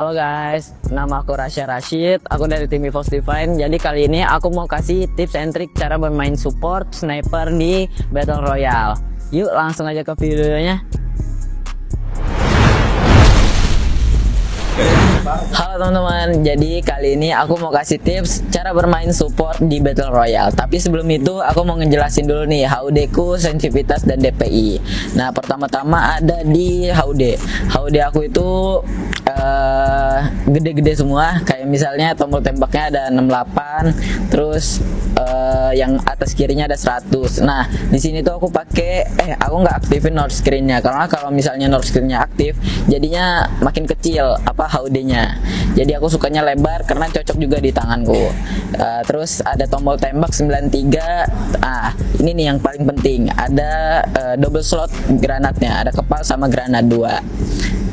Halo guys, nama aku Rasya Rashid, aku dari tim EVOS Divine. Jadi kali ini aku mau kasih tips and trick cara bermain support sniper di Battle Royale. Yuk langsung aja ke videonya. Halo teman-teman, jadi kali ini aku mau kasih tips cara bermain support di Battle Royale. Tapi sebelum itu aku mau ngejelasin dulu nih HUD ku, sensitivitas dan DPI. Nah pertama-tama ada di HUD. HUD aku itu gede-gede semua, kayak misalnya tombol tembaknya ada 68, terus yang atas kirinya ada 100. Nah di sini tuh aku pakai aku nggak aktifin North screen-nya, karena kalau misalnya North screen-nya aktif jadinya makin kecil HUD-nya. Jadi aku sukanya lebar karena cocok juga di tanganku. Terus ada tombol tembak 93. Ini nih yang paling penting, ada double slot granatnya, ada kepal sama granat 2.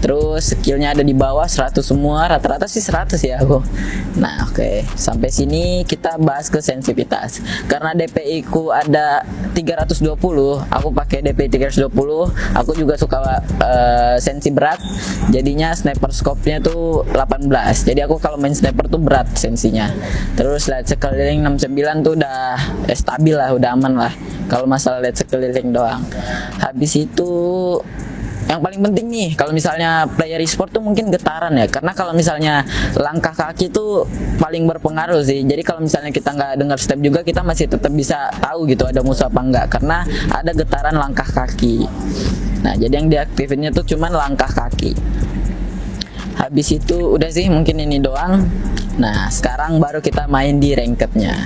Terus skillnya ada di bawah 100 semua, rata-rata sih 100 ya aku. Nah oke, sampai sini kita bahas ke sensitivitas. Karena DPI ku ada 320, aku pakai DPI 320. Aku juga suka sensi berat, jadinya sniper scope-nya tuh 18. Jadi aku kalau main sniper tuh berat sensinya. Terus light sekeliling 69 tuh udah stabil lah, udah aman lah kalau masalah light sekeliling doang. Habis itu yang paling penting nih, kalau misalnya player e-sport tuh mungkin getaran ya, karena kalau misalnya langkah kaki tuh paling berpengaruh sih. Jadi kalau misalnya kita nggak dengar step juga, kita masih tetap bisa tahu gitu ada musuh apa enggak, karena ada getaran langkah kaki. Nah jadi yang diaktifinnya tuh cuman langkah kaki. Habis itu udah sih, mungkin ini doang. Nah sekarang baru kita main di rankednya.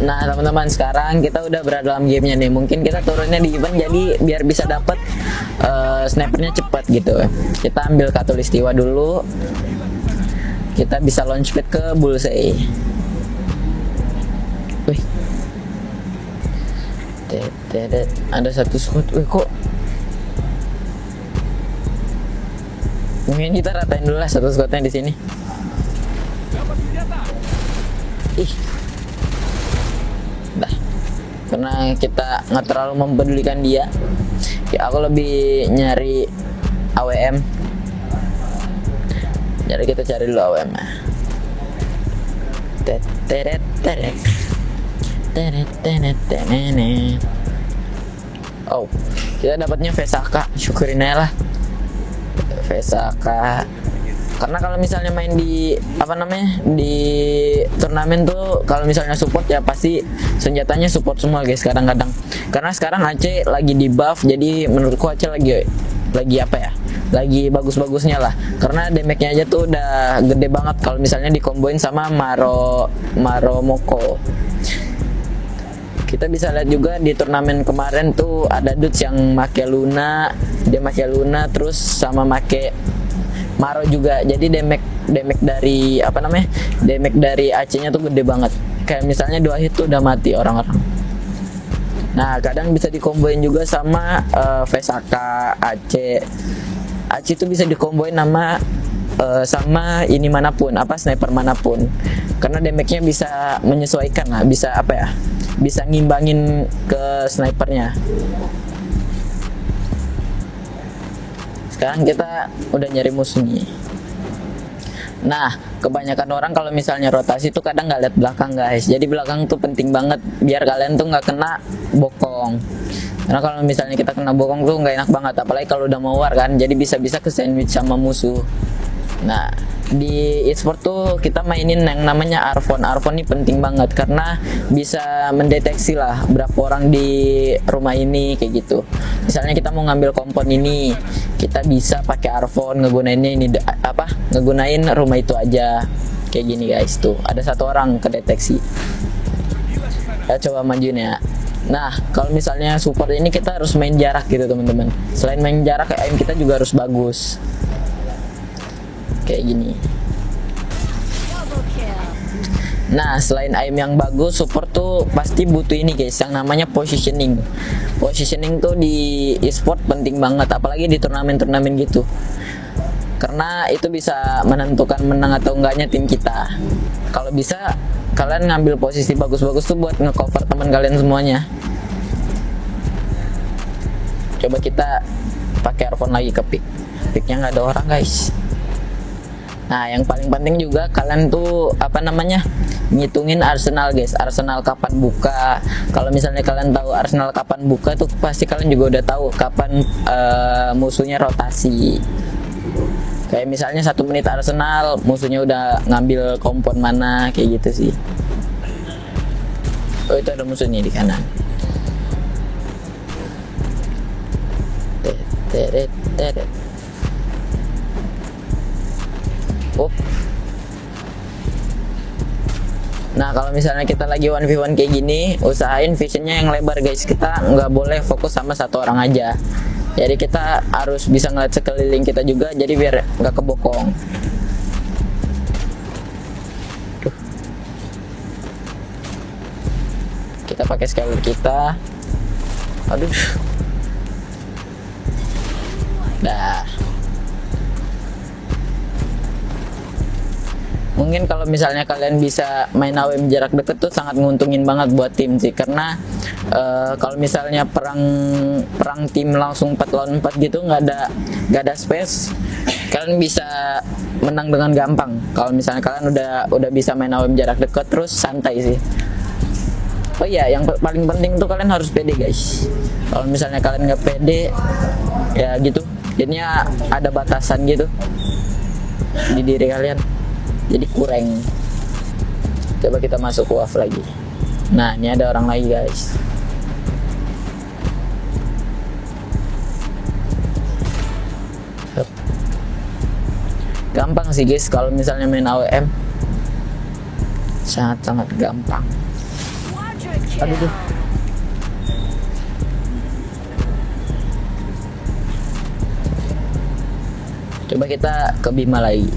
Nah teman-teman, sekarang kita udah berada dalam gamenya nih. Mungkin kita turunnya di event, jadi biar bisa dapet snipernya cepat gitu. Kita ambil Katulistiwa dulu, kita bisa launchpad ke Bullseye. Wih, ada satu squad. Wih kok mungkin kita ratain dulu lah satu squadnya di sini. Ih, karena kita nggak terlalu mempedulikan dia ya, aku lebih nyari AWM. Jadi kita cari dulu AWM. Oh, kita dapatnya Vesaka, syukurin aja lah Vesaka. Karena kalau misalnya main di di turnamen tuh, kalau misalnya support ya pasti senjatanya support semua guys kadang-kadang. Karena sekarang Aceh lagi di buff, jadi menurutku Aceh lagi lagi bagus-bagusnya lah. Karena damage-nya aja tuh udah gede banget kalau misalnya dikomboin sama Moko. Kita bisa lihat juga di turnamen kemarin tuh ada dudes yang make Luna, dia make Luna terus sama make Maro juga. Jadi damage dari damage dari AC-nya tuh gede banget. Kayak misalnya 2 hit tuh udah mati orang-orang. Nah kadang bisa dikomboin juga sama Vesaka, AC itu bisa dikomboin sama ini manapun, sniper manapun. Karena damage-nya bisa menyesuaikan lah, bisa bisa ngimbangin ke snipernya. Sekarang kita udah nyari musuh nih. Nah kebanyakan orang kalau misalnya rotasi tuh kadang nggak lihat belakang guys. Jadi belakang tuh penting banget biar kalian tuh nggak kena bokong. Karena kalau misalnya kita kena bokong tuh nggak enak banget, apalagi kalau udah mau war kan. Jadi bisa-bisa ke sandwich sama musuh. Nah di e-sport tuh kita mainin yang namanya Arfon. Arfon ini penting banget karena bisa mendeteksi lah berapa orang di rumah ini kayak gitu. Misalnya kita mau ngambil kompon ini, kita bisa pakai Arfon, ngegunainnya ini ngegunain rumah itu aja kayak gini guys. Tuh ada 1 orang kedeteksi. Kita coba majuin ya. Nah kalau misalnya support ini kita harus main jarak gitu teman-teman. Selain main jarak, aim kita juga harus bagus kayak gini. Nah selain aim yang bagus, support tuh pasti butuh ini guys, yang namanya positioning. Positioning tuh di e-sport penting banget, apalagi di turnamen-turnamen gitu, karena itu bisa menentukan menang atau enggaknya tim kita. Kalau bisa kalian ngambil posisi bagus-bagus tuh buat ngecover teman kalian semuanya. Coba kita pakai earphone lagi ke pick. Picknya nggak ada orang guys. Nah, yang paling penting juga kalian tuh apa namanya, ngitungin Arsenal guys. Arsenal kapan buka. Kalau misalnya kalian tahu Arsenal kapan buka tuh pasti kalian juga udah tahu kapan musuhnya rotasi. Kayak misalnya 1 menit Arsenal, musuhnya udah ngambil kompon mana, kayak gitu sih. Oh, itu ada musuh nih di kanan. Teret. Oh. Nah, kalau misalnya kita lagi 1v1 kayak gini, usahain visionnya yang lebar guys. Kita nggak boleh fokus sama satu orang aja. Jadi kita harus bisa ngeliat sekeliling kita juga, jadi biar nggak kebokong. Tuh. Kita pakai scaler kita. Aduh. Dah. Mungkin kalau misalnya kalian bisa main AWM jarak dekat tuh sangat nguntungin banget buat tim sih, karena kalau misalnya perang tim langsung 4 lawan 4 gitu nggak ada space, kalian bisa menang dengan gampang. Kalau misalnya kalian udah bisa main AWM jarak dekat terus santai sih. Oh iya, yang paling penting tuh kalian harus pede guys. Kalau misalnya kalian nggak pede ya gitu, jadinya ada batasan gitu di diri kalian, jadi kurang. Coba kita masuk WAF lagi. Nah, ini ada orang lagi guys. Gampang sih guys kalau misalnya main AWM, sangat gampang. Aduh. Coba kita ke Bima lagi.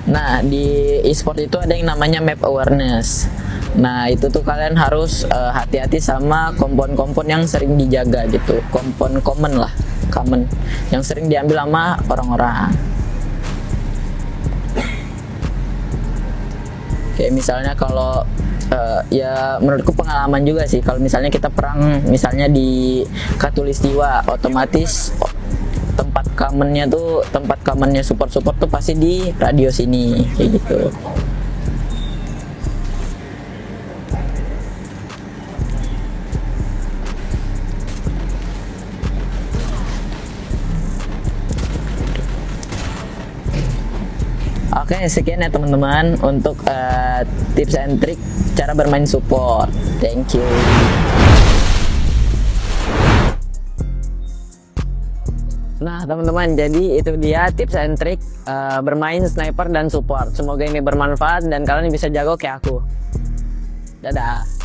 Nah, di e-sport itu ada yang namanya map awareness. Nah, itu tuh kalian harus hati-hati sama kompon-kompon yang sering dijaga gitu. Kompon common yang sering diambil sama orang-orang. Kayak misalnya kalau ya menurutku pengalaman juga sih, kalau misalnya kita perang misalnya di Katulistiwa, otomatis tempat commonnya support tuh pasti di radius ini kayak gitu. Oke, sekian ya teman-teman untuk tips and trick cara bermain support. Thank you. Nah teman-teman, jadi itu dia tips and trick bermain sniper dan support. Semoga ini bermanfaat dan kalian bisa jago kayak aku. Dadah.